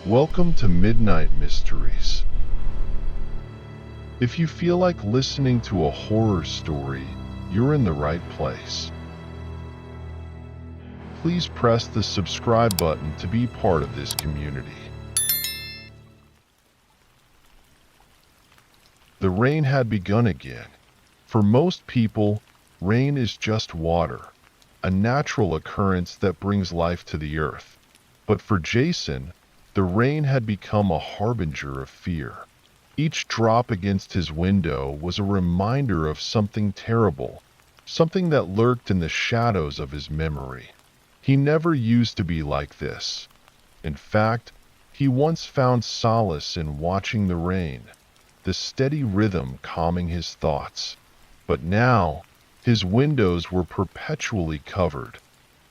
Welcome to Midnight Mysteries. If you feel like listening to a horror story, you're in the right place. Please press the subscribe button to be part of this community. The rain had begun again. For most people, rain is just water, a natural occurrence that brings life to the earth. But for Jason, the rain had become a harbinger of fear. Each drop against his window was a reminder of something terrible, something that lurked in the shadows of his memory. He never used to be like this. In fact, he once found solace in watching the rain, the steady rhythm calming his thoughts. But now, his windows were perpetually covered,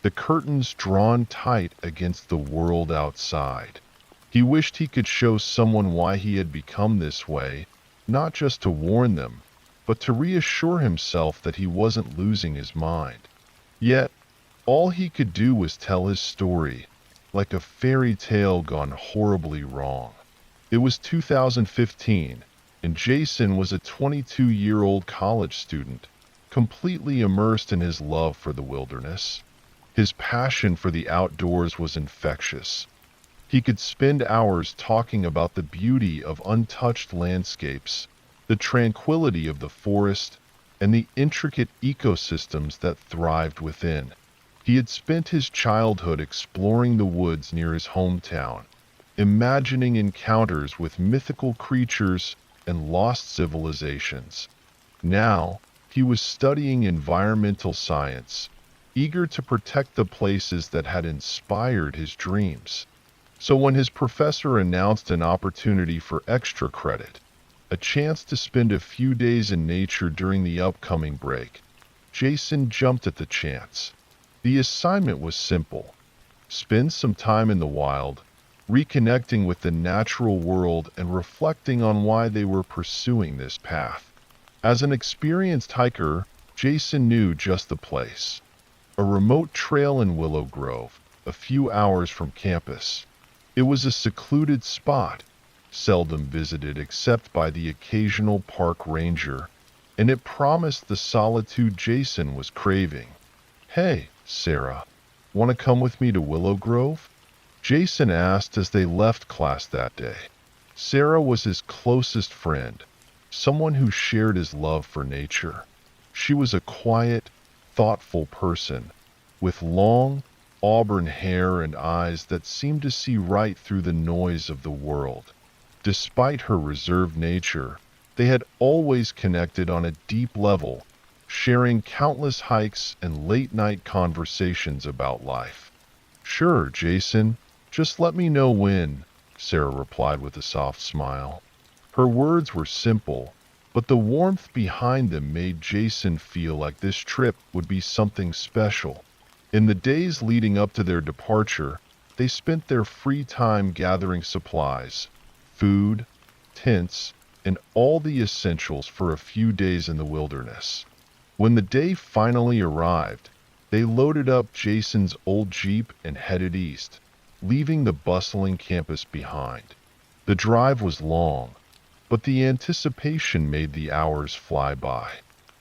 the curtains drawn tight against the world outside. He wished he could show someone why he had become this way, not just to warn them, but to reassure himself that he wasn't losing his mind. Yet, all he could do was tell his story, like a fairy tale gone horribly wrong. It was 2015, and Jason was a 22-year-old college student, completely immersed in his love for the wilderness. His passion for the outdoors was infectious. He could spend hours talking about the beauty of untouched landscapes, the tranquility of the forest, and the intricate ecosystems that thrived within. He had spent his childhood exploring the woods near his hometown, imagining encounters with mythical creatures and lost civilizations. Now, he was studying environmental science, eager to protect the places that had inspired his dreams. So when his professor announced an opportunity for extra credit, a chance to spend a few days in nature during the upcoming break, Jason jumped at the chance. The assignment was simple: spend some time in the wild, reconnecting with the natural world and reflecting on why they were pursuing this path. As an experienced hiker, Jason knew just the place: a remote trail in Willow Grove, a few hours from campus. It was a secluded spot, seldom visited except by the occasional park ranger, and it promised the solitude Jason was craving. "Hey, Sarah, want to come with me to Willow Grove?" Jason asked as they left class that day. Sarah was his closest friend, someone who shared his love for nature. She was a quiet, thoughtful person, with long, auburn hair and eyes that seemed to see right through the noise of the world. Despite her reserved nature, they had always connected on a deep level, sharing countless hikes and late-night conversations about life. "Sure, Jason, just let me know when," Sarah replied with a soft smile. Her words were simple, but the warmth behind them made Jason feel like this trip would be something special. In the days leading up to their departure, they spent their free time gathering supplies, food, tents, and all the essentials for a few days in the wilderness. When the day finally arrived, they loaded up Jason's old Jeep and headed east, leaving the bustling campus behind. The drive was long, but the anticipation made the hours fly by.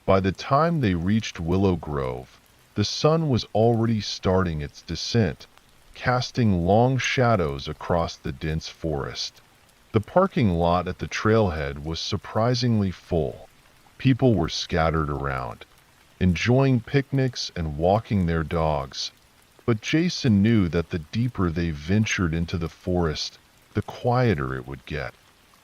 By the time they reached Willow Grove, the sun was already starting its descent, casting long shadows across the dense forest. The parking lot at the trailhead was surprisingly full. People were scattered around, enjoying picnics and walking their dogs. But Jason knew that the deeper they ventured into the forest, the quieter it would get.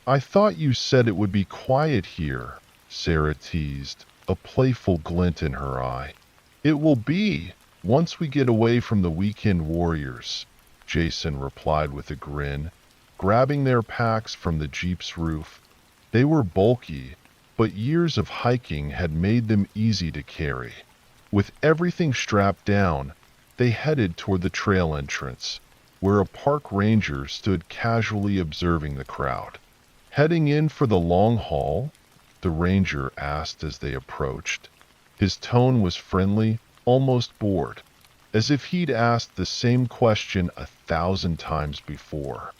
"I thought you said it would be quiet here," Sarah teased, a playful glint in her eye. "It will be, once we get away from the weekend warriors," Jason replied with a grin, grabbing their packs from the Jeep's roof. They were bulky, but years of hiking had made them easy to carry. With everything strapped down, they headed toward the trail entrance, where a park ranger stood casually observing the crowd. "Heading in for the long haul?" the ranger asked as they approached. His tone was friendly, almost bored, as if he'd asked the same question 1,000 times before.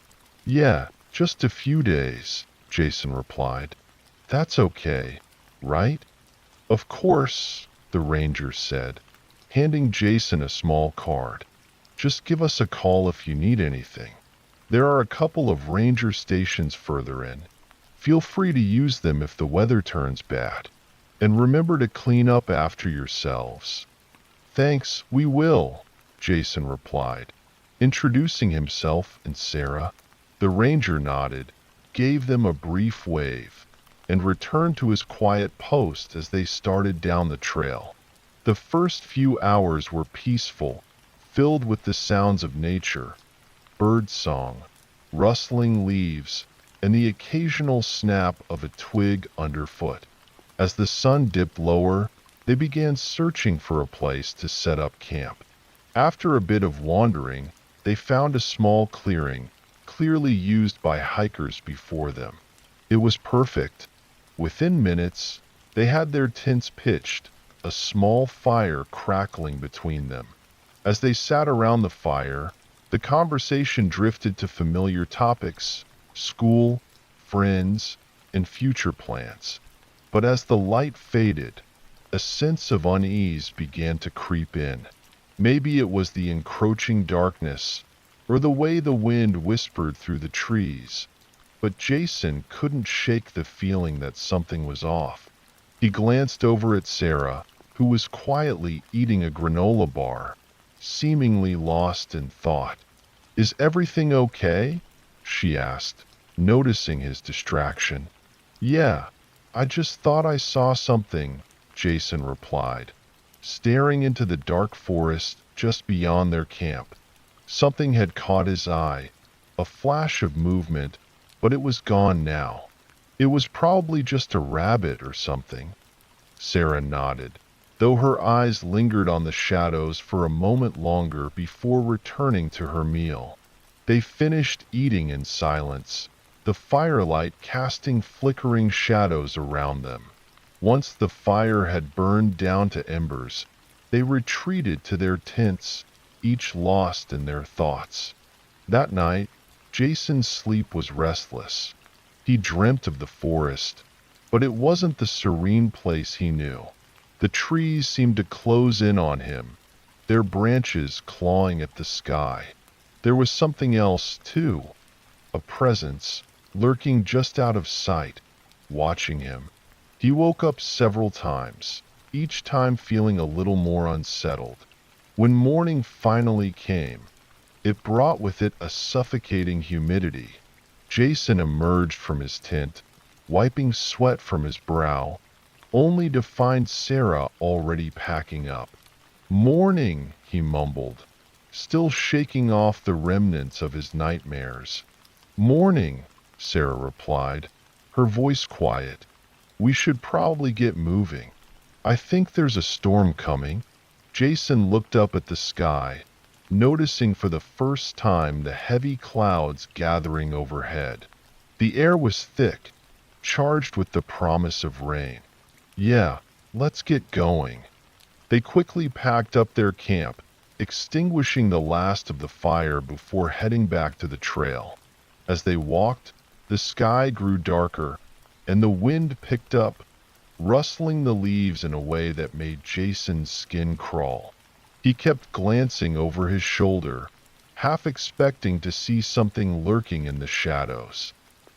Yeah, just a few days, Jason replied. That's okay, right? Of course, the ranger said, handing Jason a small card. Just give us a call if you need anything. There are a couple of ranger stations further in. Feel free to use them if the weather turns bad. And remember to clean up after yourselves. Thanks, we will, Jason replied, introducing himself and Sarah. The ranger nodded, gave them a brief wave, and returned to his quiet post as they started down the trail. The first few hours were peaceful, filled with the sounds of nature, bird song, rustling leaves, and the occasional snap of a twig underfoot. As the sun dipped lower, they began searching for a place to set up camp. After a bit of wandering, they found a small clearing, clearly used by hikers before them. It was perfect. Within minutes, they had their tents pitched, a small fire crackling between them. As they sat around the fire, the conversation drifted to familiar topics: school, friends, and future plans. But as the light faded, a sense of unease began to creep in. Maybe it was the encroaching darkness, or the way the wind whispered through the trees, but Jason couldn't shake the feeling that something was off. He glanced over at Sarah, who was quietly eating a granola bar, seemingly lost in thought. "Is everything okay?" she asked, noticing his distraction. "Yeah, I just thought I saw something," Jason replied, staring into the dark forest just beyond their camp. Something had caught his eye, a flash of movement, but it was gone now. "It was probably just a rabbit or something." Sarah nodded, though her eyes lingered on the shadows for a moment longer before returning to her meal. They finished eating in silence, the firelight casting flickering shadows around them. Once the fire had burned down to embers, they retreated to their tents, each lost in their thoughts. That night, Jason's sleep was restless. He dreamt of the forest, but it wasn't the serene place he knew. The trees seemed to close in on him, their branches clawing at the sky. There was something else, too, a presence, lurking just out of sight, watching him. He woke up several times, each time feeling a little more unsettled. When morning finally came, it brought with it a suffocating humidity. Jason emerged from his tent, wiping sweat from his brow, only to find Sarah already packing up. "Morning," he mumbled, still shaking off the remnants of his nightmares. "Morning," Sarah replied, her voice quiet. "We should probably get moving. I think there's a storm coming." Jason looked up at the sky, noticing for the first time the heavy clouds gathering overhead. The air was thick, charged with the promise of rain. "Yeah, let's get going." They quickly packed up their camp, extinguishing the last of the fire before heading back to the trail. As they walked, the sky grew darker, and the wind picked up, rustling the leaves in a way that made Jason's skin crawl. He kept glancing over his shoulder, half expecting to see something lurking in the shadows.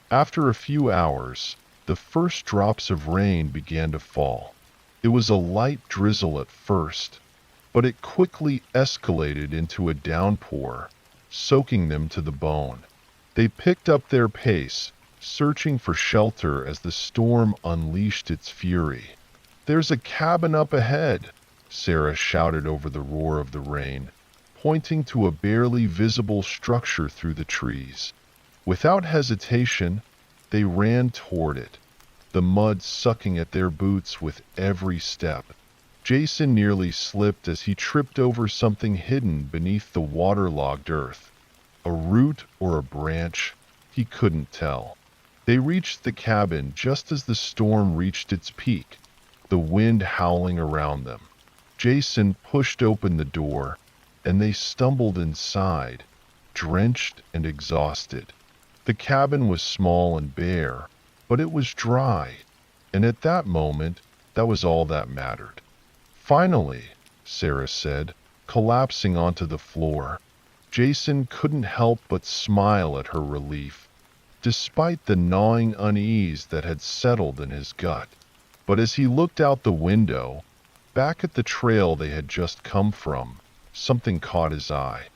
After a few hours, the first drops of rain began to fall. It was a light drizzle at first, but it quickly escalated into a downpour, soaking them to the bone. They picked up their pace, searching for shelter as the storm unleashed its fury. "There's a cabin up ahead," Sarah shouted over the roar of the rain, pointing to a barely visible structure through the trees. Without hesitation, they ran toward it, the mud sucking at their boots with every step. Jason nearly slipped as he tripped over something hidden beneath the waterlogged earth. A root or a branch, he couldn't tell. They reached the cabin just as the storm reached its peak, the wind howling around them. Jason pushed open the door, and they stumbled inside, drenched and exhausted. The cabin was small and bare, but it was dry, and at that moment, that was all that mattered. Finally, Sarah said, collapsing onto the floor. Jason couldn't help but smile at her relief, despite the gnawing unease that had settled in his gut. But as he looked out the window, back at the trail they had just come from, something caught his eye.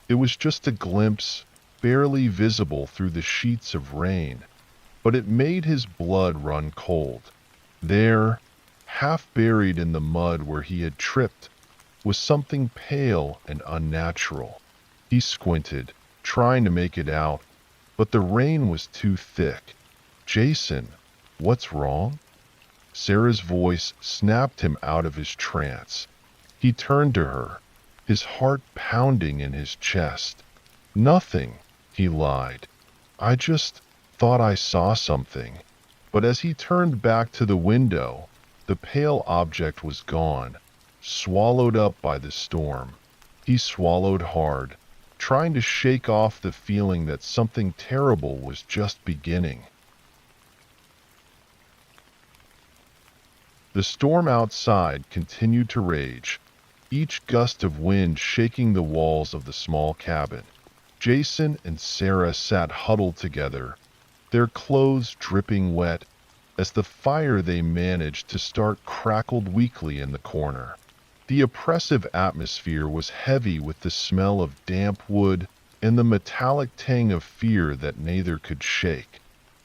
It was just a glimpse, barely visible through the sheets of rain, but it made his blood run cold. There, half buried in the mud where he had tripped, was something pale and unnatural. He squinted, trying to make it out, but the rain was too thick. "Jason, what's wrong?" Sarah's voice snapped him out of his trance. He turned to her, his heart pounding in his chest. "Nothing," he lied. "I just thought I saw something." But as he turned back to the window, the pale object was gone, swallowed up by the storm. He swallowed hard, trying to shake off the feeling that something terrible was just beginning. The storm outside continued to rage, each gust of wind shaking the walls of the small cabin. Jason and Sarah sat huddled together, their clothes dripping wet, as the fire they managed to start crackled weakly in the corner. The oppressive atmosphere was heavy with the smell of damp wood and the metallic tang of fear that neither could shake.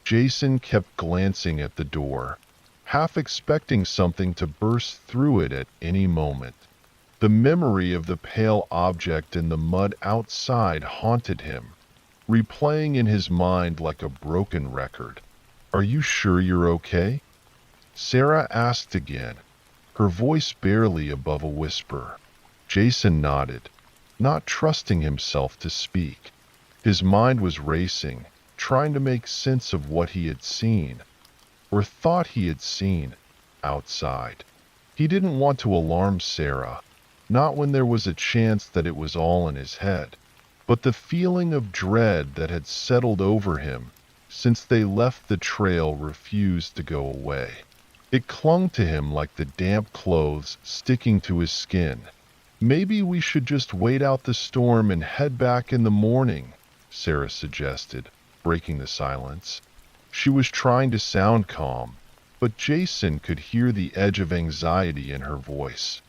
Jason kept glancing at the door, half expecting something to burst through it at any moment. The memory of the pale object in the mud outside haunted him, replaying in his mind like a broken record. "Are you sure you're okay?" Sarah asked again, her voice barely above a whisper. Jason nodded, not trusting himself to speak. His mind was racing, trying to make sense of what he had seen, or thought he had seen, outside. He didn't want to alarm Sarah, not when there was a chance that it was all in his head. But the feeling of dread that had settled over him since they left the trail refused to go away. It clung to him like the damp clothes sticking to his skin. "Maybe we should just wait out the storm and head back in the morning," Sarah suggested, breaking the silence. She was trying to sound calm, but Jason could hear the edge of anxiety in her voice.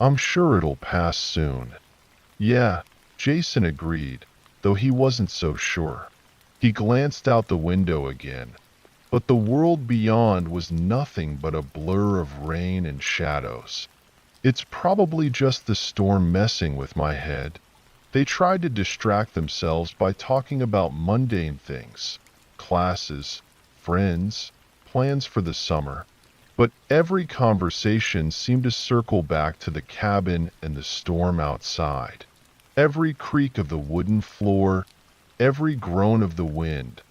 "I'm sure it'll pass soon." "Yeah," Jason agreed, though he wasn't so sure. He glanced out the window again, but the world beyond was nothing but a blur of rain and shadows. "It's probably just the storm messing with my head." They tried to distract themselves by talking about mundane things, classes, friends, plans for the summer. But every conversation seemed to circle back to the cabin and the storm outside. Every creak of the wooden floor, every groan of the wind,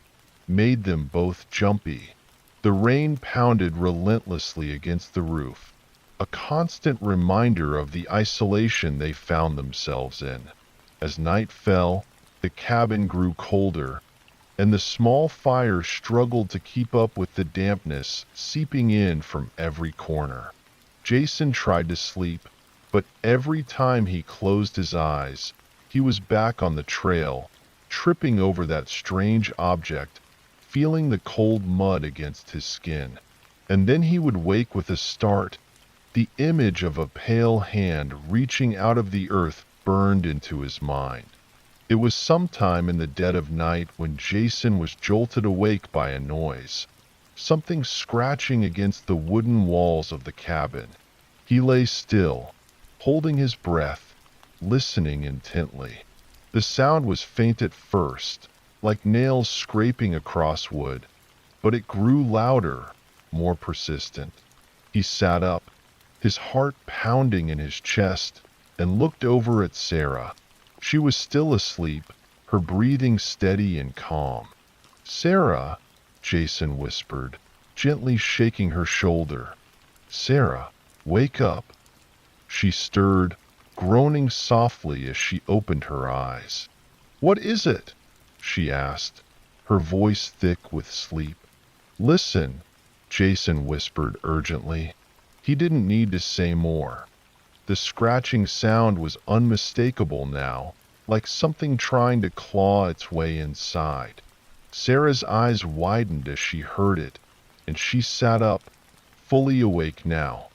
made them both jumpy. The rain pounded relentlessly against the roof, a constant reminder of the isolation they found themselves in. As night fell, the cabin grew colder, and the small fire struggled to keep up with the dampness seeping in from every corner. Jason tried to sleep, but every time he closed his eyes, he was back on the trail, tripping over that strange object, feeling the cold mud against his skin. And then he would wake with a start. The image of a pale hand reaching out of the earth burned into his mind. It was sometime in the dead of night when Jason was jolted awake by a noise, something scratching against the wooden walls of the cabin. He lay still, holding his breath, listening intently. The sound was faint at first, like nails scraping across wood, but it grew louder, more persistent. He sat up, his heart pounding in his chest, and looked over at Sarah. She was still asleep, her breathing steady and calm. "Sarah," Jason whispered, gently shaking her shoulder. "Sarah, wake up." She stirred, groaning softly as she opened her eyes. "What is it?" she asked, her voice thick with sleep. "Listen," Jason whispered urgently. He didn't need to say more. The scratching sound was unmistakable now, like something trying to claw its way inside. Sarah's eyes widened as she heard it, and she sat up, fully awake now.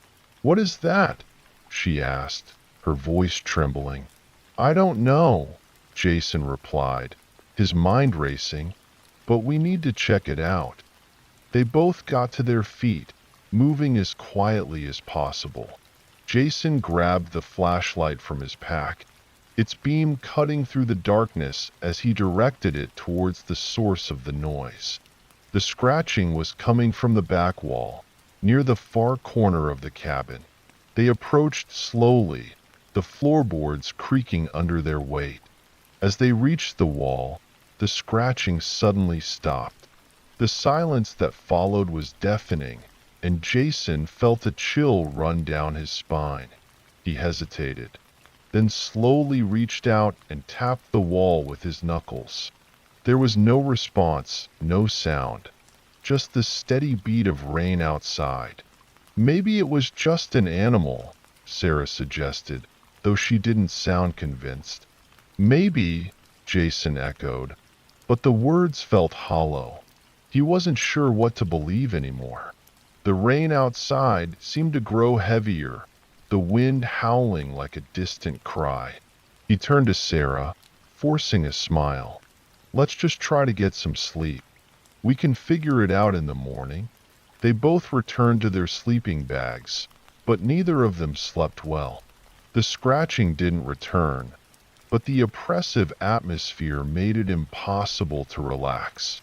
"What is that?" she asked, her voice trembling. "I don't know," Jason replied, his mind racing, "but we need to check it out." They both got to their feet, moving as quietly as possible. Jason grabbed the flashlight from his pack, its beam cutting through the darkness as he directed it towards the source of the noise. The scratching was coming from the back wall, near the far corner of the cabin. They approached slowly, the floorboards creaking under their weight. As they reached the wall, the scratching suddenly stopped. The silence that followed was deafening, and Jason felt a chill run down his spine. He hesitated, then slowly reached out and tapped the wall with his knuckles. There was no response, no sound, just the steady beat of rain outside. "Maybe it was just an animal," Sarah suggested, though she didn't sound convinced. "Maybe," Jason echoed, but the words felt hollow. He wasn't sure what to believe anymore. The rain outside seemed to grow heavier, the wind howling like a distant cry. He turned to Sarah, forcing a smile. "Let's just try to get some sleep. We can figure it out in the morning." They both returned to their sleeping bags, but neither of them slept well. The scratching didn't return, but the oppressive atmosphere made it impossible to relax.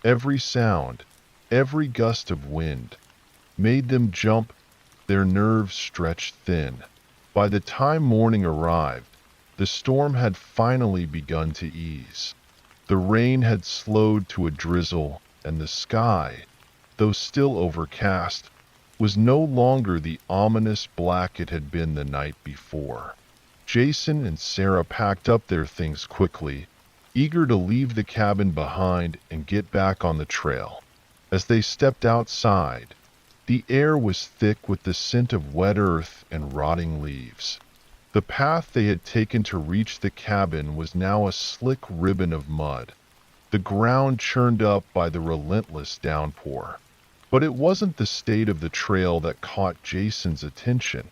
Every sound, every gust of wind, made them jump, their nerves stretched thin. By the time morning arrived, the storm had finally begun to ease. The rain had slowed to a drizzle, and the sky, though still overcast, was no longer the ominous black it had been the night before. Jason and Sarah packed up their things quickly, eager to leave the cabin behind and get back on the trail. As they stepped outside, the air was thick with the scent of wet earth and rotting leaves. The path they had taken to reach the cabin was now a slick ribbon of mud, the ground churned up by the relentless downpour. But it wasn't the state of the trail that caught Jason's attention.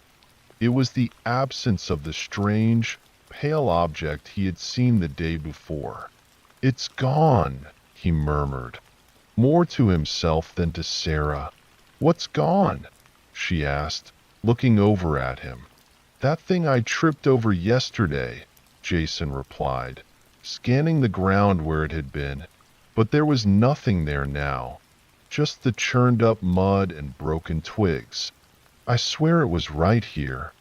It was the absence of the strange, pale object he had seen the day before. "It's gone," he murmured, more to himself than to Sarah. "What's gone?" she asked, looking over at him. "That thing I tripped over yesterday," Jason replied, scanning the ground where it had been. But there was nothing there now, just the churned up mud and broken twigs. "I swear it was right here."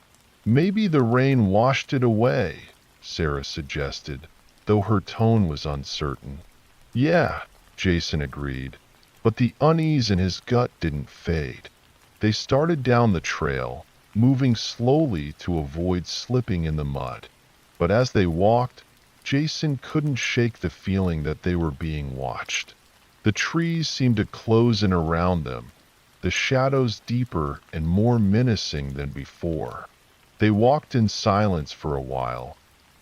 "Maybe the rain washed it away," Sarah suggested, though her tone was uncertain. "Yeah," Jason agreed, but the unease in his gut didn't fade. They started down the trail, moving slowly to avoid slipping in the mud. But as they walked, Jason couldn't shake the feeling that they were being watched. The trees seemed to close in around them, the shadows deeper and more menacing than before. They walked in silence for a while,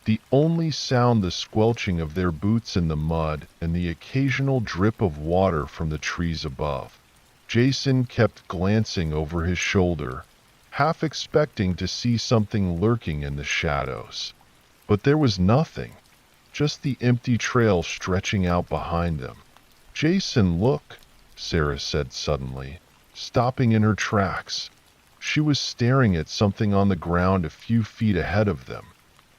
the only sound the squelching of their boots in the mud and the occasional drip of water from the trees above. Jason kept glancing over his shoulder, half expecting to see something lurking in the shadows. But there was nothing, just the empty trail stretching out behind them. "Jason, look," Sarah said suddenly, stopping in her tracks. She was staring at something on the ground a few feet ahead of them.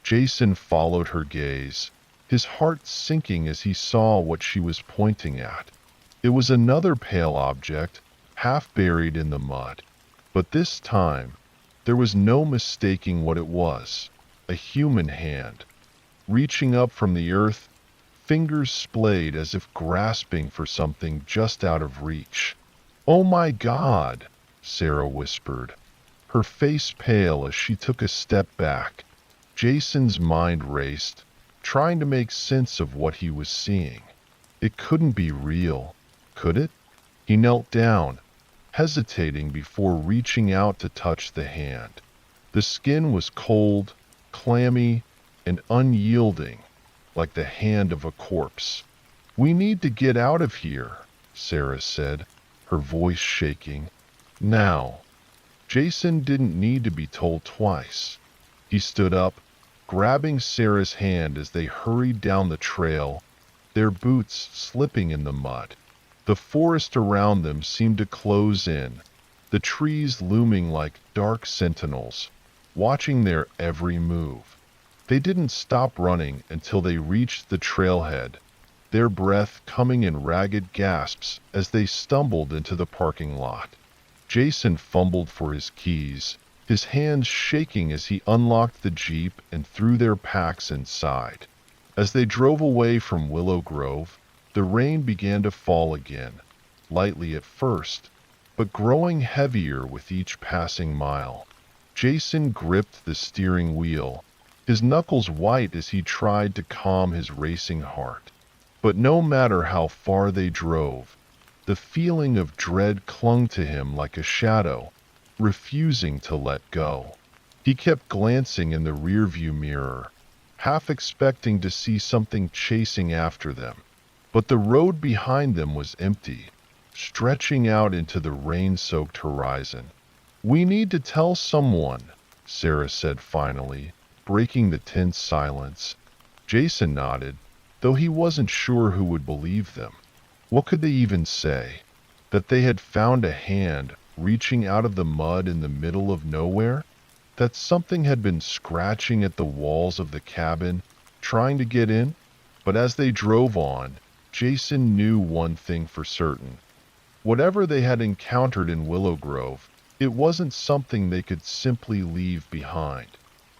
Jason followed her gaze, his heart sinking as he saw what she was pointing at. It was another pale object, half buried in the mud. But this time, there was no mistaking what it was. A human hand, reaching up from the earth, fingers splayed as if grasping for something just out of reach. "Oh my God," Sarah whispered, her face pale as she took a step back. Jason's mind raced, trying to make sense of what he was seeing. It couldn't be real, could it? He knelt down, hesitating before reaching out to touch the hand. The skin was cold, clammy, and unyielding, like the hand of a corpse. "We need to get out of here," Sarah said, her voice shaking. "Now." Jason didn't need to be told twice. He stood up, grabbing Sarah's hand as they hurried down the trail, their boots slipping in the mud. The forest around them seemed to close in, the trees looming like dark sentinels, watching their every move. They didn't stop running until they reached the trailhead, their breath coming in ragged gasps as they stumbled into the parking lot. Jason fumbled for his keys, his hands shaking as he unlocked the Jeep and threw their packs inside. As they drove away from Willow Grove, the rain began to fall again, lightly at first, but growing heavier with each passing mile. Jason gripped the steering wheel, his knuckles white as he tried to calm his racing heart. But no matter how far they drove, the feeling of dread clung to him like a shadow, refusing to let go. He kept glancing in the rearview mirror, half expecting to see something chasing after them. But the road behind them was empty, stretching out into the rain-soaked horizon. "We need to tell someone," Sarah said finally, breaking the tense silence. Jason nodded, though he wasn't sure who would believe them. What could they even say? That they had found a hand reaching out of the mud in the middle of nowhere? That something had been scratching at the walls of the cabin, trying to get in? But as they drove on, Jason knew one thing for certain. Whatever they had encountered in Willow Grove, it wasn't something they could simply leave behind.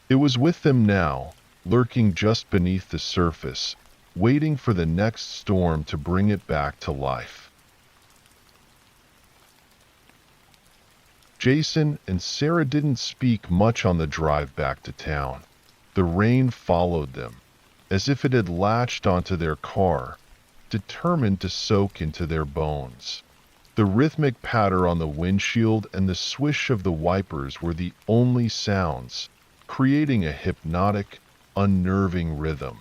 It was with them now, lurking just beneath the surface, waiting for the next storm to bring it back to life. Jason and Sarah didn't speak much on the drive back to town. The rain followed them, as if it had latched onto their car, determined to soak into their bones. The rhythmic patter on the windshield and the swish of the wipers were the only sounds, creating a hypnotic, unnerving rhythm.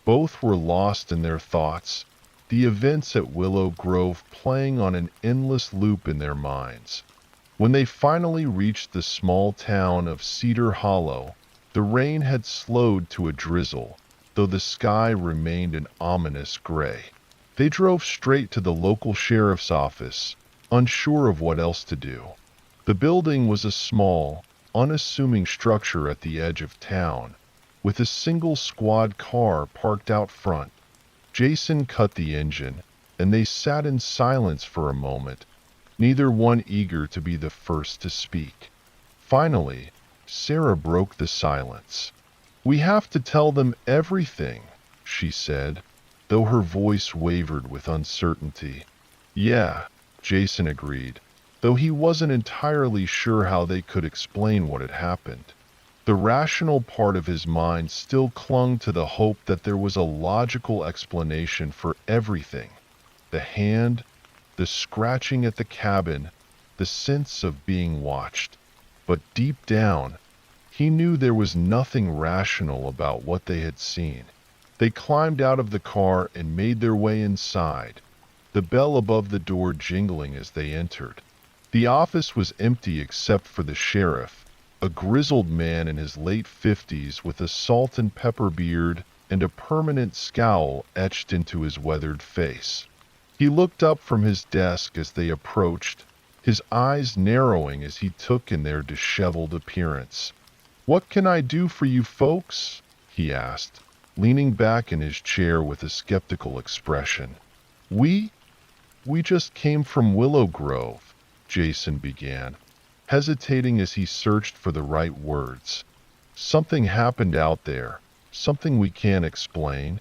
Both were lost in their thoughts, the events at Willow Grove playing on an endless loop in their minds. When they finally reached the small town of Cedar Hollow, the rain had slowed to a drizzle, though the sky remained an ominous gray. They drove straight to the local sheriff's office, unsure of what else to do. The building was a small, unassuming structure at the edge of town, with a single squad car parked out front. Jason cut the engine, and they sat in silence for a moment, neither one eager to be the first to speak. Finally, Sarah broke the silence. "We have to tell them everything," she said, though her voice wavered with uncertainty. "Yeah," Jason agreed, though he wasn't entirely sure how they could explain what had happened. The rational part of his mind still clung to the hope that there was a logical explanation for everything. The hand, the scratching at the cabin, the sense of being watched. But deep down, he knew there was nothing rational about what they had seen. They climbed out of the car and made their way inside, the bell above the door jingling as they entered. The office was empty except for the sheriff, a grizzled man in his late 50s with a salt and pepper beard and a permanent scowl etched into his weathered face. He looked up from his desk as they approached, his eyes narrowing as he took in their disheveled appearance. "What can I do for you folks?" he asked, leaning back in his chair with a skeptical expression. We just came from Willow Grove," Jason began, hesitating as he searched for the right words. "Something happened out there, something we can't explain."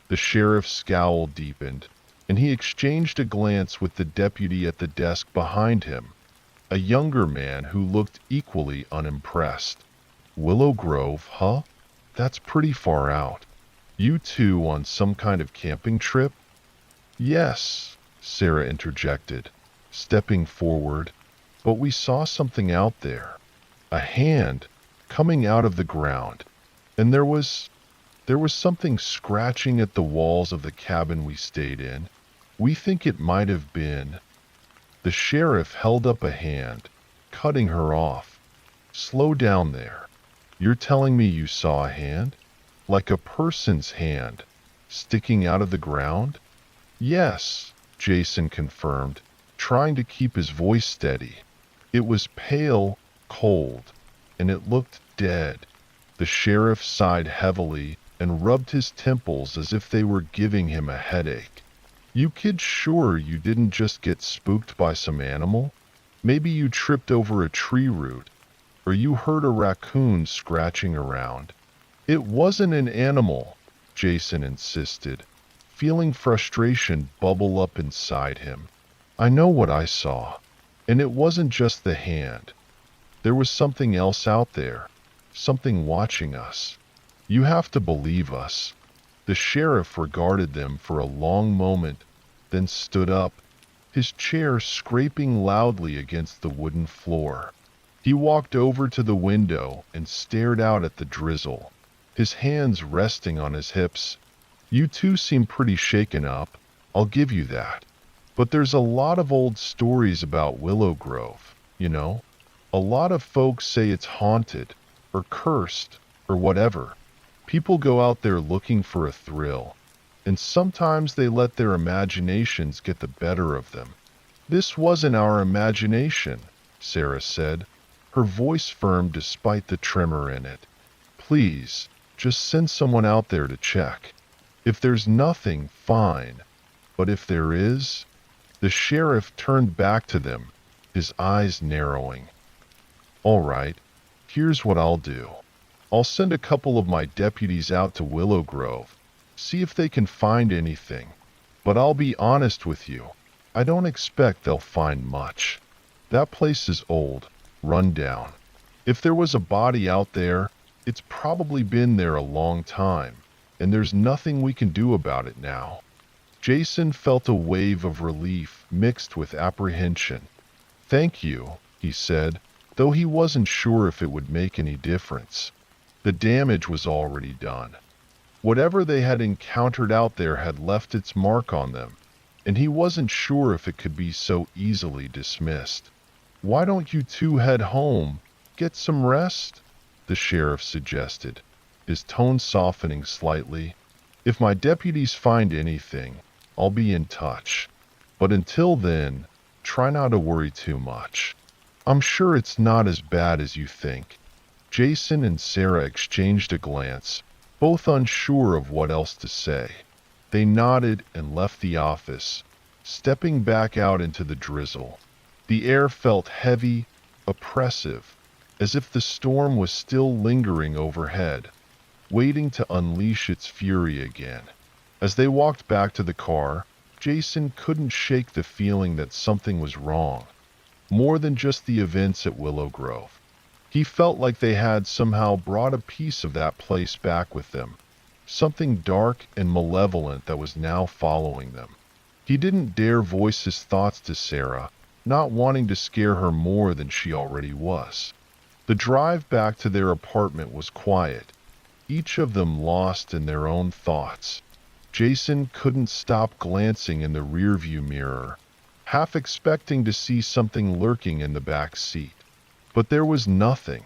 The sheriff's scowl deepened, and he exchanged a glance with the deputy at the desk behind him, a younger man who looked equally unimpressed. "Willow Grove, huh? That's pretty far out. You two on some kind of camping trip?" Yes, Sarah interjected, stepping forward, but we saw something out there. A hand coming out of the ground, and there was something scratching at the walls of the cabin we stayed in. We think it might have been. The sheriff held up a hand, cutting her off. Slow down there. You're telling me you saw a hand? Like a person's hand, sticking out of the ground? Yes, Jason confirmed, trying to keep his voice steady. It was pale, cold, and it looked dead. The sheriff sighed heavily and rubbed his temples as if they were giving him a headache. You kids sure you didn't just get spooked by some animal? Maybe you tripped over a tree root, or you heard a raccoon scratching around. It wasn't an animal, Jason insisted, feeling frustration bubble up inside him. I know what I saw, and it wasn't just the hand. There was something else out there, something watching us. You have to believe us. The sheriff regarded them for a long moment, then stood up, his chair scraping loudly against the wooden floor. He walked over to the window and stared out at the drizzle, his hands resting on his hips. You two seem pretty shaken up, I'll give you that. But there's a lot of old stories about Willow Grove, you know? A lot of folks say it's haunted, or cursed, or whatever. People go out there looking for a thrill, and sometimes they let their imaginations get the better of them. This wasn't our imagination, Sarah said, her voice firm despite the tremor in it. Please, just send someone out there to check. If there's nothing, fine. But if there is... The sheriff turned back to them, his eyes narrowing. All right, here's what I'll do. I'll send a couple of my deputies out to Willow Grove, see if they can find anything. But I'll be honest with you, I don't expect they'll find much. That place is old, run down. If there was a body out there, it's probably been there a long time, and there's nothing we can do about it now. Jason felt a wave of relief mixed with apprehension. Thank you, he said, though he wasn't sure if it would make any difference. The damage was already done. Whatever they had encountered out there had left its mark on them, and he wasn't sure if it could be so easily dismissed. Why don't you two head home, get some rest? The sheriff suggested, his tone softening slightly. If my deputies find anything, I'll be in touch. But until then, try not to worry too much. I'm sure it's not as bad as you think. Jason and Sarah exchanged a glance, both unsure of what else to say. They nodded and left the office, stepping back out into the drizzle. The air felt heavy, oppressive, as if the storm was still lingering overhead, waiting to unleash its fury again. As they walked back to the car, Jason couldn't shake the feeling that something was wrong, more than just the events at Willow Grove. He felt like they had somehow brought a piece of that place back with them, something dark and malevolent that was now following them. He didn't dare voice his thoughts to Sarah, not wanting to scare her more than she already was. The drive back to their apartment was quiet, each of them lost in their own thoughts. Jason couldn't stop glancing in the rearview mirror, half expecting to see something lurking in the back seat. But there was nothing,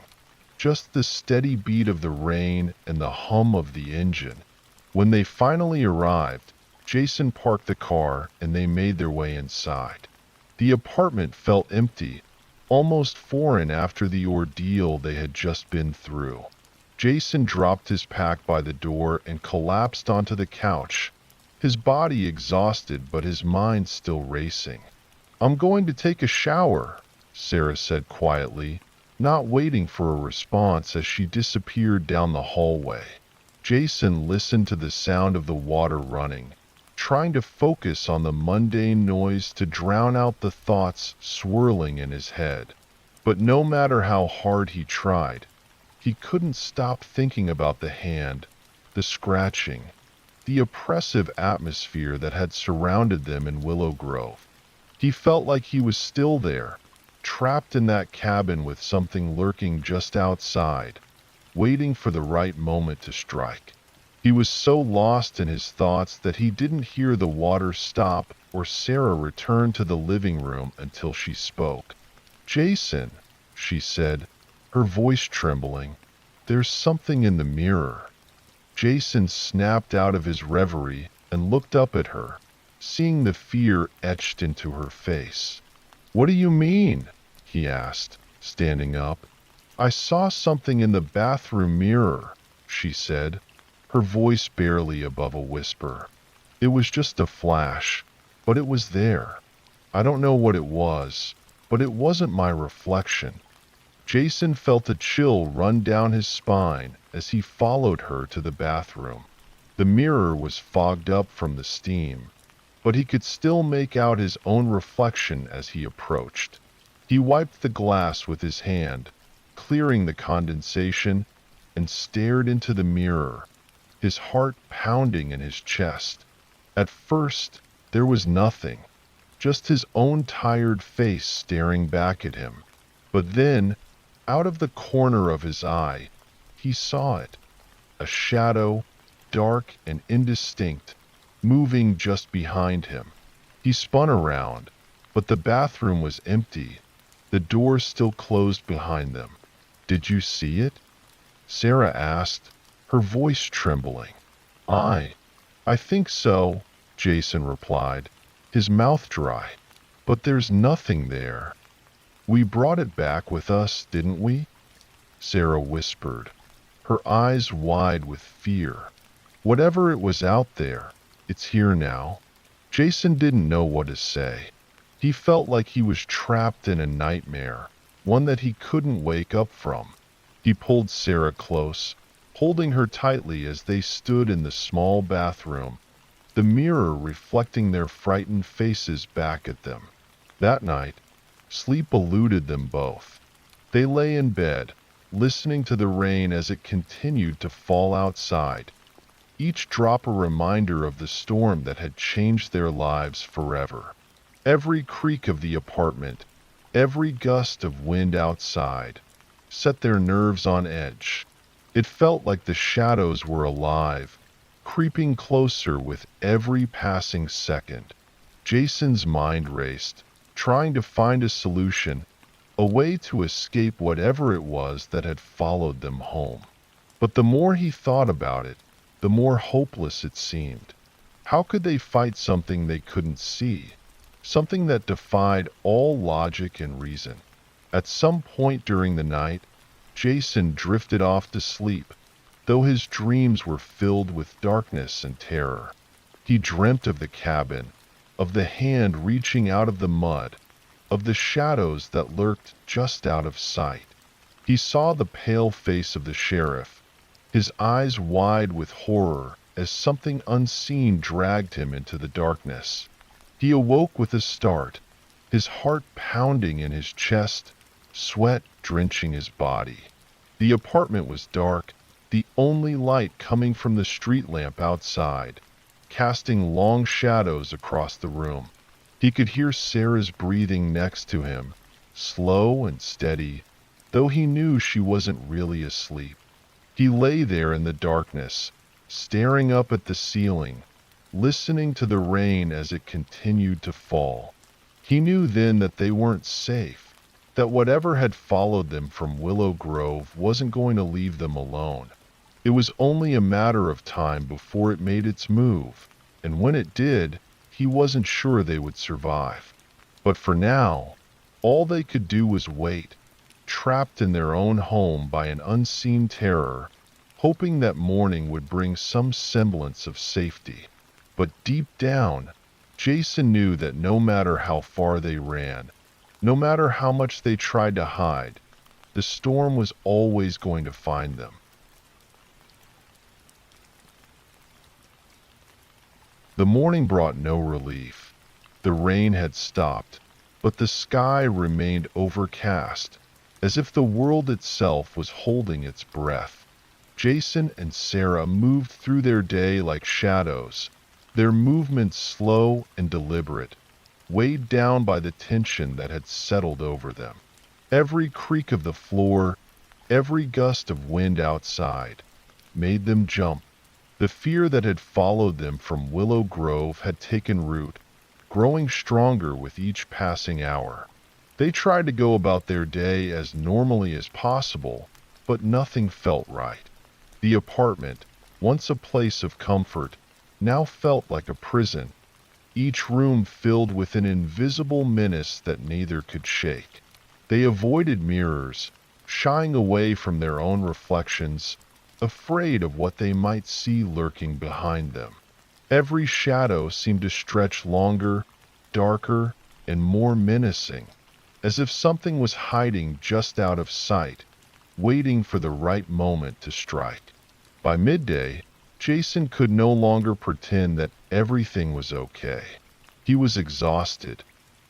just the steady beat of the rain and the hum of the engine. When they finally arrived, Jason parked the car and they made their way inside. The apartment felt empty, almost foreign after the ordeal they had just been through. Jason dropped his pack by the door and collapsed onto the couch, his body exhausted but his mind still racing. I'm going to take a shower, Sarah said quietly, not waiting for a response as she disappeared down the hallway. Jason listened to the sound of the water running, trying to focus on the mundane noise to drown out the thoughts swirling in his head. But no matter how hard he tried, he couldn't stop thinking about the hand, the scratching, the oppressive atmosphere that had surrounded them in Willow Grove. He felt like he was still there, trapped in that cabin with something lurking just outside, waiting for the right moment to strike. He was so lost in his thoughts that he didn't hear the water stop or Sarah return to the living room until she spoke. "Jason," she said, her voice trembling, "there's something in the mirror." Jason snapped out of his reverie and looked up at her, seeing the fear etched into her face. "What do you mean?" he asked, standing up. "I saw something in the bathroom mirror," she said, her voice barely above a whisper. "It was just a flash, but it was there. I don't know what it was, but it wasn't my reflection." Jason felt a chill run down his spine as he followed her to the bathroom. The mirror was fogged up from the steam, but he could still make out his own reflection as he approached. He wiped the glass with his hand, clearing the condensation, and stared into the mirror, his heart pounding in his chest. At first, there was nothing, just his own tired face staring back at him. But then, out of the corner of his eye, he saw it, a shadow, dark and indistinct, moving just behind him. He spun around, but the bathroom was empty, the door still closed behind them. "Did you see it?" Sarah asked, her voice trembling. I think so," Jason replied, his mouth dry. "But there's nothing there." "We brought it back with us, didn't we?" Sarah whispered, her eyes wide with fear. "Whatever it was out there, it's here now." Jason didn't know what to say. He felt like he was trapped in a nightmare, one that he couldn't wake up from. He pulled Sarah close, holding her tightly as they stood in the small bathroom, the mirror reflecting their frightened faces back at them. That night, sleep eluded them both. They lay in bed, listening to the rain as it continued to fall outside, each drop a reminder of the storm that had changed their lives forever. Every creak of the apartment, every gust of wind outside, set their nerves on edge. It felt like the shadows were alive, creeping closer with every passing second. Jason's mind raced, trying to find a solution, a way to escape whatever it was that had followed them home. But the more he thought about it, the more hopeless it seemed. How could they fight something they couldn't see? Something that defied all logic and reason. At some point during the night, Jason drifted off to sleep, though his dreams were filled with darkness and terror. He dreamt of the cabin, of the hand reaching out of the mud, of the shadows that lurked just out of sight. He saw the pale face of the sheriff, his eyes wide with horror as something unseen dragged him into the darkness. He awoke with a start, his heart pounding in his chest, sweat drenching his body. The apartment was dark, the only light coming from the street lamp outside, casting long shadows across the room. He could hear Sarah's breathing next to him, slow and steady, though he knew she wasn't really asleep. He lay there in the darkness, staring up at the ceiling, listening to the rain as it continued to fall. He knew then that they weren't safe, that whatever had followed them from Willow Grove wasn't going to leave them alone. It was only a matter of time before it made its move, and when it did, he wasn't sure they would survive. But for now, all they could do was wait, trapped in their own home by an unseen terror, hoping that morning would bring some semblance of safety. But deep down, Jason knew that no matter how far they ran, no matter how much they tried to hide, the storm was always going to find them. The morning brought no relief. The rain had stopped, but the sky remained overcast, as if the world itself was holding its breath. Jason and Sarah moved through their day like shadows, their movements slow and deliberate, weighed down by the tension that had settled over them. Every creak of the floor, every gust of wind outside, made them jump. The fear that had followed them from Willow Grove had taken root, growing stronger with each passing hour. They tried to go about their day as normally as possible, but nothing felt right. The apartment, once a place of comfort, now felt like a prison, each room filled with an invisible menace that neither could shake. They avoided mirrors, shying away from their own reflections, afraid of what they might see lurking behind them. Every shadow seemed to stretch longer, darker, and more menacing, as if something was hiding just out of sight, waiting for the right moment to strike. By midday, Jason could no longer pretend that everything was okay. He was exhausted,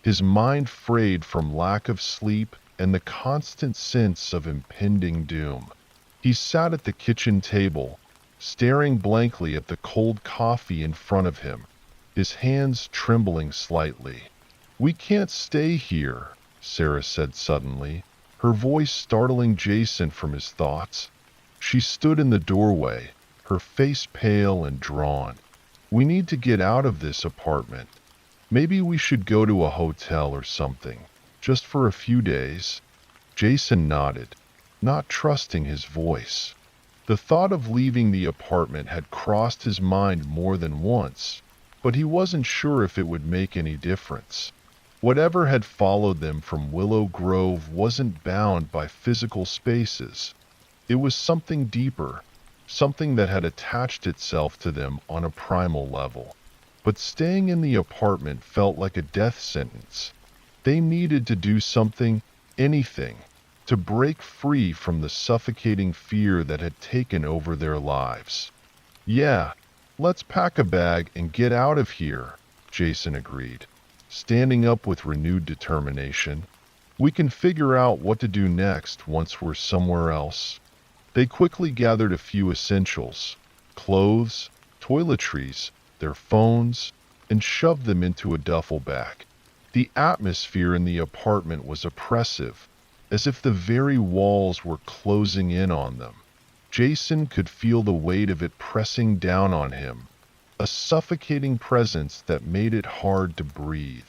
his mind frayed from lack of sleep and the constant sense of impending doom. He sat at the kitchen table, staring blankly at the cold coffee in front of him, his hands trembling slightly. "We can't stay here," Sarah said suddenly, her voice startling Jason from his thoughts. She stood in the doorway, her face pale and drawn. "We need to get out of this apartment. Maybe we should go to a hotel or something, just for a few days." Jason nodded, not trusting his voice. The thought of leaving the apartment had crossed his mind more than once, but he wasn't sure if it would make any difference. Whatever had followed them from Willow Grove wasn't bound by physical spaces. It was something deeper, something that had attached itself to them on a primal level. But staying in the apartment felt like a death sentence. They needed to do something, anything, to break free from the suffocating fear that had taken over their lives. "Yeah, let's pack a bag and get out of here," Jason agreed, standing up with renewed determination. "We can figure out what to do next once we're somewhere else." They quickly gathered a few essentials, clothes, toiletries, their phones, and shoved them into a duffel bag. The atmosphere in the apartment was oppressive, as if the very walls were closing in on them. Jason could feel the weight of it pressing down on him, a suffocating presence that made it hard to breathe.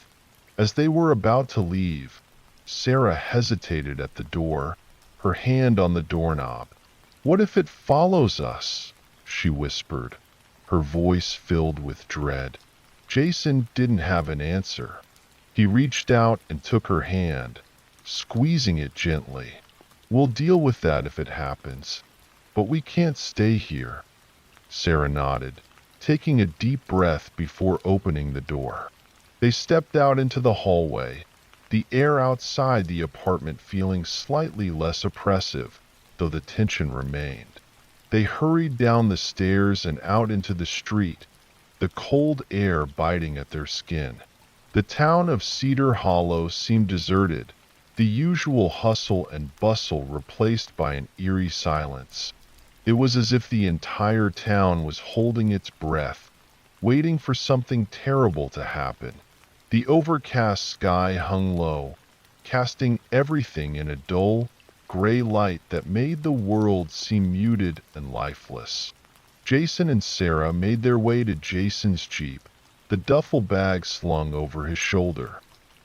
As they were about to leave, Sarah hesitated at the door, her hand on the doorknob. "What if it follows us?" she whispered, her voice filled with dread. Jason didn't have an answer. He reached out and took her hand, squeezing it gently. "We'll deal with that if it happens, but we can't stay here." Sarah nodded, taking a deep breath before opening the door. They stepped out into the hallway, the air outside the apartment feeling slightly less oppressive, though the tension remained. They hurried down the stairs and out into the street, the cold air biting at their skin. The town of Cedar Hollow seemed deserted, the usual hustle and bustle replaced by an eerie silence. It was as if the entire town was holding its breath, waiting for something terrible to happen. The overcast sky hung low, casting everything in a dull, gray light that made the world seem muted and lifeless. Jason and Sarah made their way to Jason's Jeep, the duffel bag slung over his shoulder.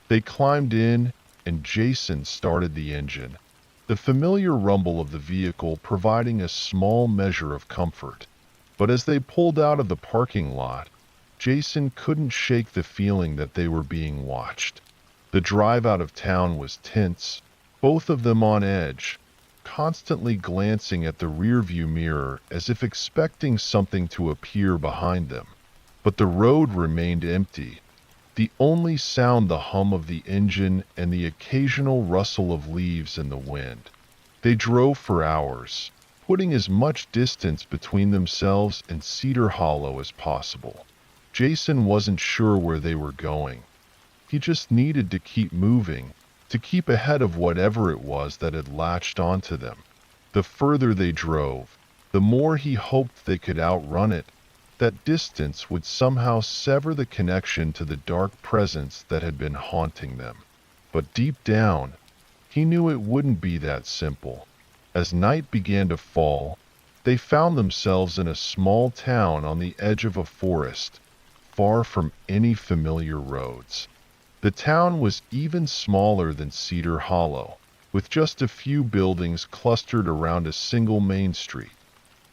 They climbed in, and Jason started the engine, the familiar rumble of the vehicle providing a small measure of comfort. But as they pulled out of the parking lot, Jason couldn't shake the feeling that they were being watched. The drive out of town was tense, both of them on edge, constantly glancing at the rearview mirror as if expecting something to appear behind them. But the road remained empty, the only sound the hum of the engine and the occasional rustle of leaves in the wind. They drove for hours, putting as much distance between themselves and Cedar Hollow as possible. Jason wasn't sure where they were going. He just needed to keep moving, to keep ahead of whatever it was that had latched onto them. The further they drove, The more he hoped they could outrun it, that distance would somehow sever the connection to the dark presence that had been haunting them. But deep down, he knew it wouldn't be that simple. As night began to fall, they found themselves in a small town on the edge of a forest, far from any familiar roads. The town was even smaller than Cedar Hollow, with just a few buildings clustered around a single main street.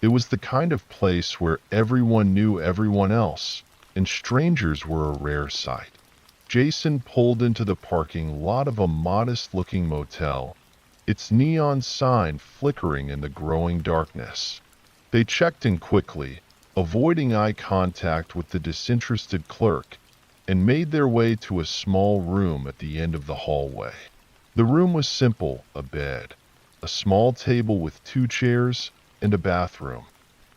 It was the kind of place where everyone knew everyone else, and strangers were a rare sight. Jason pulled into the parking lot of a modest-looking motel, its neon sign flickering in the growing darkness. They checked in quickly, avoiding eye contact with the disinterested clerk, and made their way to a small room at the end of the hallway. The room was simple: a bed, a small table with 2 chairs, and a bathroom.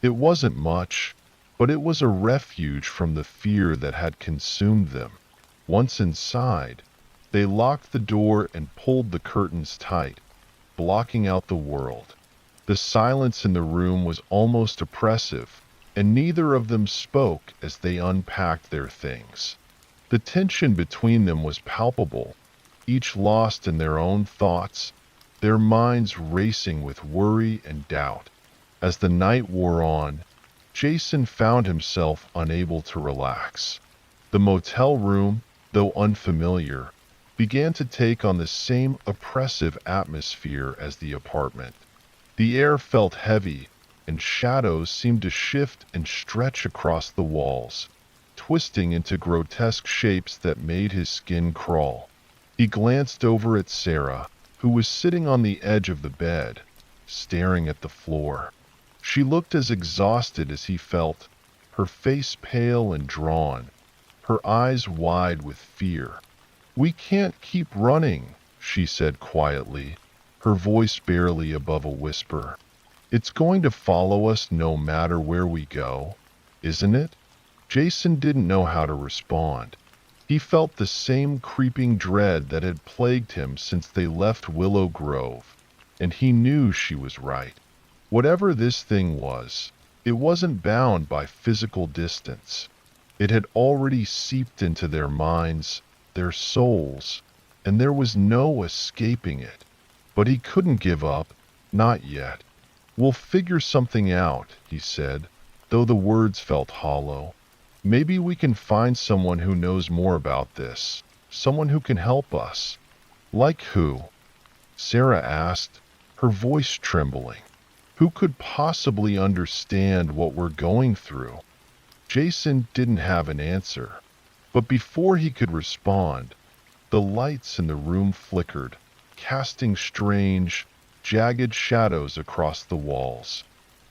It wasn't much, but it was a refuge from the fear that had consumed them. Once inside, they locked the door and pulled the curtains tight, blocking out the world. The silence in the room was almost oppressive, and neither of them spoke as they unpacked their things. The tension between them was palpable, each lost in their own thoughts, their minds racing with worry and doubt. As the night wore on, Jason found himself unable to relax. The motel room, though unfamiliar, began to take on the same oppressive atmosphere as the apartment. The air felt heavy, and shadows seemed to shift and stretch across the walls, twisting into grotesque shapes that made his skin crawl. He glanced over at Sarah, who was sitting on the edge of the bed, staring at the floor. She looked as exhausted as he felt, her face pale and drawn, her eyes wide with fear. "We can't keep running," she said quietly, her voice barely above a whisper. "It's going to follow us no matter where we go, isn't it?" Jason didn't know how to respond. He felt the same creeping dread that had plagued him since they left Willow Grove, and he knew she was right. Whatever this thing was, it wasn't bound by physical distance. It had already seeped into their minds, their souls, and there was no escaping it. But he couldn't give up, not yet. "We'll figure something out," he said, though the words felt hollow. "Maybe we can find someone who knows more about this, someone who can help us." "Like who?" Sarah asked, her voice trembling. "Who could possibly understand what we're going through?" Jason didn't have an answer, but before he could respond, the lights in the room flickered, casting strange, jagged shadows across the walls.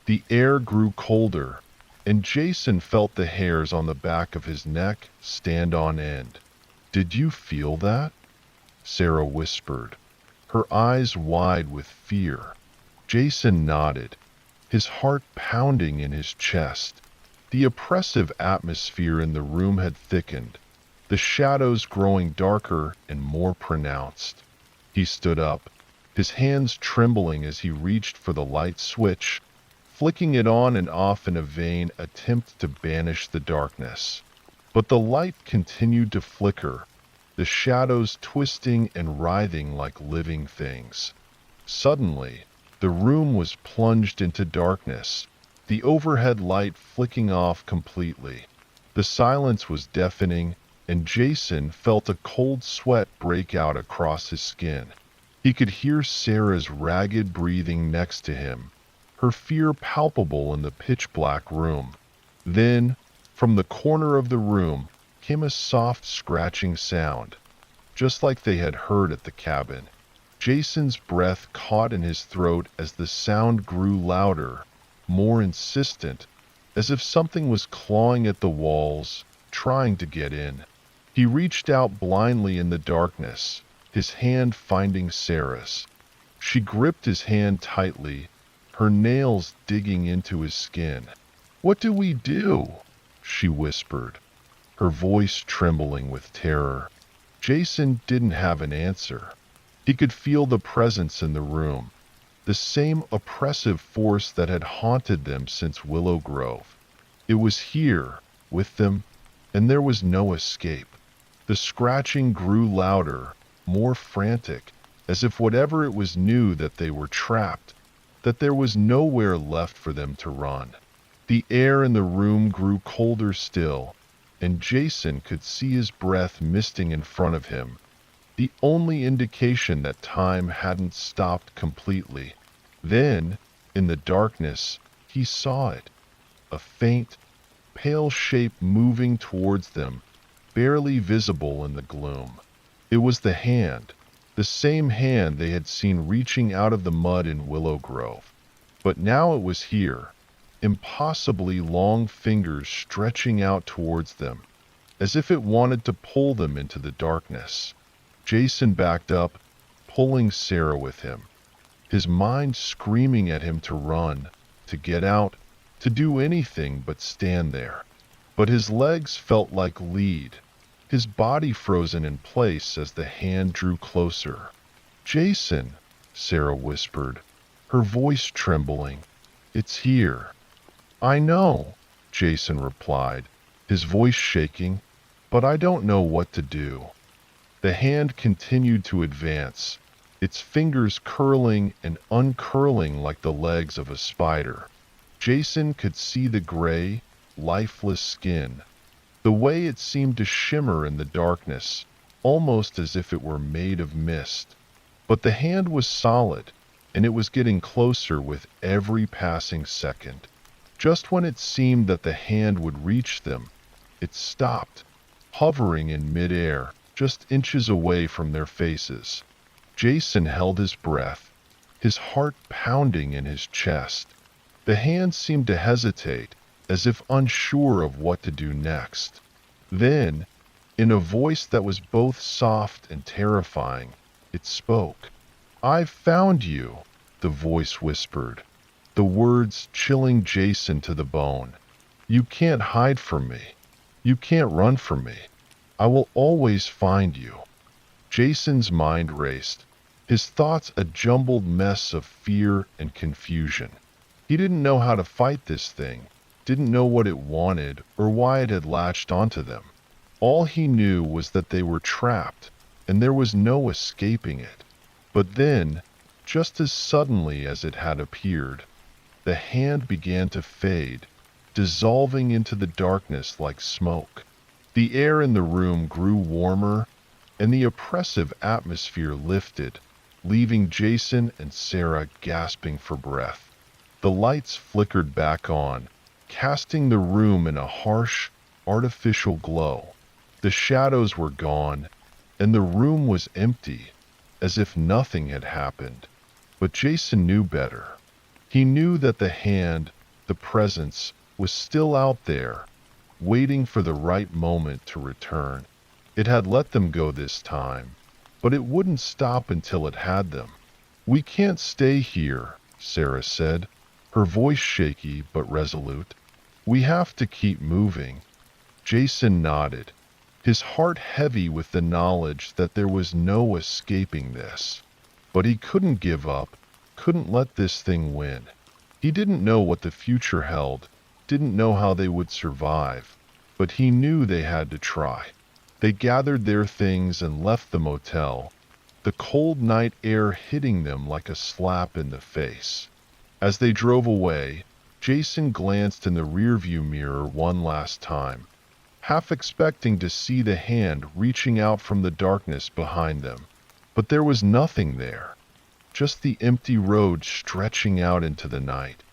The air grew colder, and Jason felt the hairs on the back of his neck stand on end. "Did you feel that?" Sarah whispered, her eyes wide with fear. Jason nodded, his heart pounding in his chest. The oppressive atmosphere in the room had thickened, the shadows growing darker and more pronounced. He stood up, his hands trembling as he reached for the light switch, flicking it on and off in a vain attempt to banish the darkness. But the light continued to flicker, the shadows twisting and writhing like living things. Suddenly, the room was plunged into darkness, the overhead light flicking off completely. The silence was deafening, and Jason felt a cold sweat break out across his skin. He could hear Sarah's ragged breathing next to him, her fear palpable in the pitch-black room. Then, from the corner of the room, came a soft scratching sound, just like they had heard at the cabin. Jason's breath caught in his throat as the sound grew louder, more insistent, as if something was clawing at the walls, trying to get in. He reached out blindly in the darkness, his hand finding Sarah's. She gripped his hand tightly, her nails digging into his skin. "What do we do?" she whispered, her voice trembling with terror. Jason didn't have an answer. He could feel the presence in the room, the same oppressive force that had haunted them since Willow Grove. It was here, with them, and there was no escape. The scratching grew louder, more frantic, as if whatever it was knew that they were trapped, that there was nowhere left for them to run. The air in the room grew colder still, and Jason could see his breath misting in front of him, the only indication that time hadn't stopped completely. Then, in the darkness, he saw it, a faint, pale shape moving towards them, barely visible in the gloom. It was the hand, the same hand they had seen reaching out of the mud in Willow Grove. But now it was here, impossibly long fingers stretching out towards them, as if it wanted to pull them into the darkness. Jason backed up, pulling Sarah with him, his mind screaming at him to run, to get out, to do anything but stand there. But his legs felt like lead, his body frozen in place as the hand drew closer. "Jason," Sarah whispered, her voice trembling. "It's here." "I know," Jason replied, his voice shaking, "but I don't know what to do." The hand continued to advance, its fingers curling and uncurling like the legs of a spider. Jason could see the gray, lifeless skin, the way it seemed to shimmer in the darkness, almost as if it were made of mist. But the hand was solid, and it was getting closer with every passing second. Just when it seemed that the hand would reach them, it stopped, hovering in midair, just inches away from their faces. Jason held his breath, his heart pounding in his chest. The hand seemed to hesitate, as if unsure of what to do next. Then, in a voice that was both soft and terrifying, it spoke. "I've found you," the voice whispered, the words chilling Jason to the bone. "You can't hide from me. You can't run from me. I will always find you." Jason's mind raced, his thoughts a jumbled mess of fear and confusion. He didn't know how to fight this thing, didn't know what it wanted or why it had latched onto them. All he knew was that they were trapped, and there was no escaping it. But then, just as suddenly as it had appeared, the hand began to fade, dissolving into the darkness like smoke. The air in the room grew warmer, and the oppressive atmosphere lifted, leaving Jason and Sarah gasping for breath. The lights flickered back on, casting the room in a harsh, artificial glow. The shadows were gone, and the room was empty, as if nothing had happened. But Jason knew better. He knew that the hand, the presence, was still out there, waiting for the right moment to return. It had let them go this time, but it wouldn't stop until it had them. "We can't stay here," Sarah said, her voice shaky but resolute. "We have to keep moving." Jason nodded, his heart heavy with the knowledge that there was no escaping this. But he couldn't give up, couldn't let this thing win. He didn't know what the future held, didn't know how they would survive, but he knew they had to try. They gathered their things and left the motel, the cold night air hitting them like a slap in the face. As they drove away, Jason glanced in the rearview mirror one last time, half expecting to see the hand reaching out from the darkness behind them. But there was nothing there, just the empty road stretching out into the night.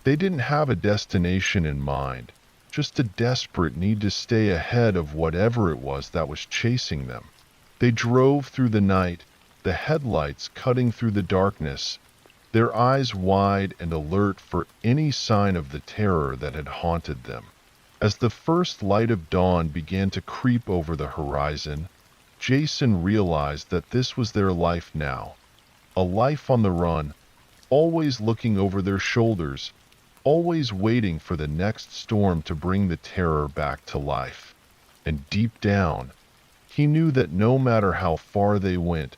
They didn't have a destination in mind, just a desperate need to stay ahead of whatever it was that was chasing them. They drove through the night, the headlights cutting through the darkness, their eyes wide and alert for any sign of the terror that had haunted them. As the first light of dawn began to creep over the horizon, Jason realized that this was their life now, a life on the run, always looking over their shoulders, always waiting for the next storm to bring the terror back to life. And deep down, he knew that no matter how far they went,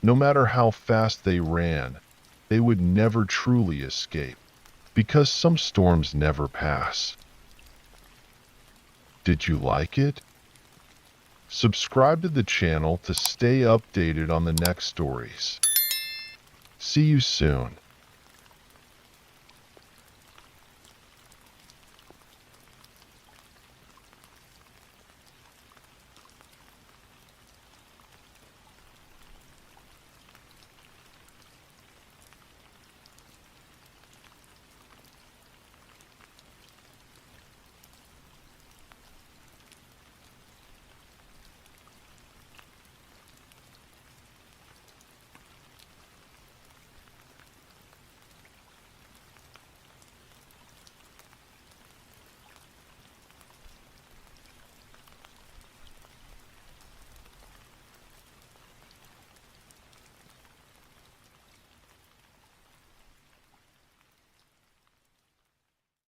no matter how fast they ran, they would never truly escape, because some storms never pass. Did you like it? Subscribe to the channel to stay updated on the next stories. See you soon.